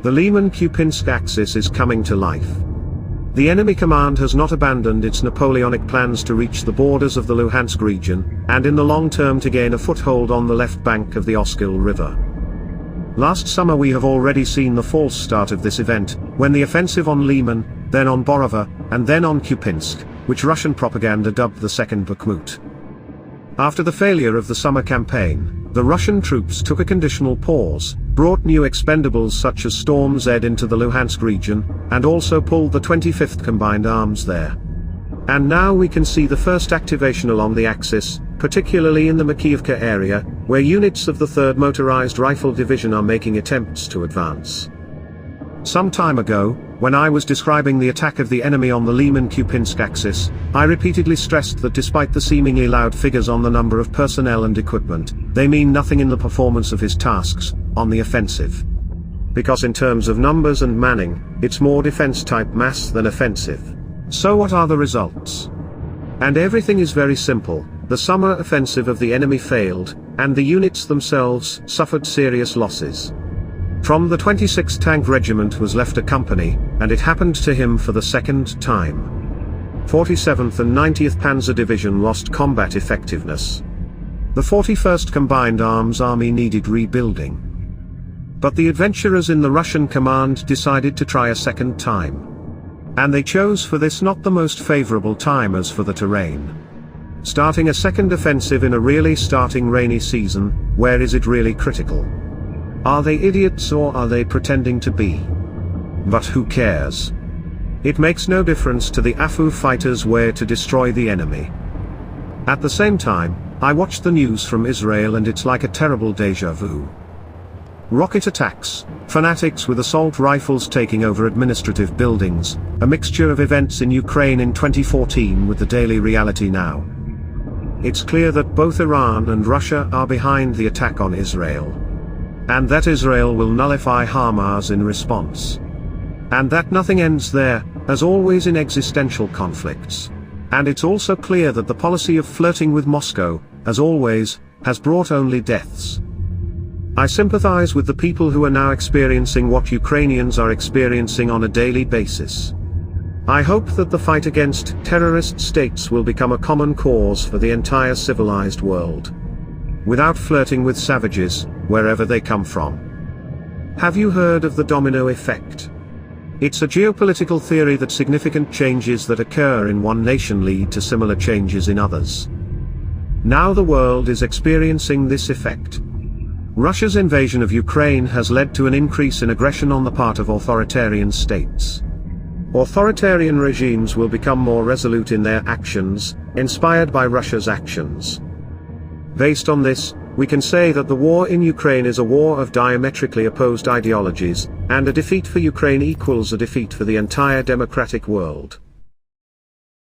The Lehman-Kupinsk axis is coming to life. The enemy command has not abandoned its Napoleonic plans to reach the borders of the Luhansk region, and in the long term to gain a foothold on the left bank of the Oskil River. Last summer we have already seen the false start of this event, when the offensive on Liman, then on Borova, and then on Kupinsk, which Russian propaganda dubbed the Second Bakhmut. After the failure of the summer campaign, the Russian troops took a conditional pause, brought new expendables such as Storm Z into the Luhansk region, and also pulled the 25th Combined Arms there. And now we can see the first activation along the axis, particularly in the Makiivka area, where units of the 3rd Motorized Rifle Division are making attempts to advance. Some time ago, when I was describing the attack of the enemy on the Lehman-Kupinsk axis, I repeatedly stressed that despite the seemingly loud figures on the number of personnel and equipment, they mean nothing in the performance of his tasks on the offensive. Because in terms of numbers and manning, it's more defense-type mass than offensive. So what are the results? And everything is very simple. The summer offensive of the enemy failed, and the units themselves suffered serious losses. From the 26th Tank Regiment was left a company, and it happened to him for the second time. 47th and 90th Panzer Division lost combat effectiveness. The 41st Combined Arms Army needed rebuilding. But the adventurers in the Russian command decided to try a second time. And they chose for this not the most favorable time as for the terrain. Starting a second offensive in a really starting rainy season, where is it really critical? Are they idiots or are they pretending to be? But who cares? It makes no difference to the AFU fighters where to destroy the enemy. At the same time, I watched the news from Israel and it's like a terrible deja vu. Rocket attacks, fanatics with assault rifles taking over administrative buildings, a mixture of events in Ukraine in 2014 with the daily reality now. It's clear that both Iran and Russia are behind the attack on Israel. And that Israel will nullify Hamas in response. And that nothing ends there, as always in existential conflicts. And it's also clear that the policy of flirting with Moscow, as always, has brought only deaths. I sympathize with the people who are now experiencing what Ukrainians are experiencing on a daily basis. I hope that the fight against terrorist states will become a common cause for the entire civilized world. Without flirting with savages, wherever they come from. Have you heard of the domino effect? It's a geopolitical theory that significant changes that occur in one nation lead to similar changes in others. Now the world is experiencing this effect. Russia's invasion of Ukraine has led to an increase in aggression on the part of authoritarian states. Authoritarian regimes will become more resolute in their actions, inspired by Russia's actions. Based on this, we can say that the war in Ukraine is a war of diametrically opposed ideologies, and a defeat for Ukraine equals a defeat for the entire democratic world.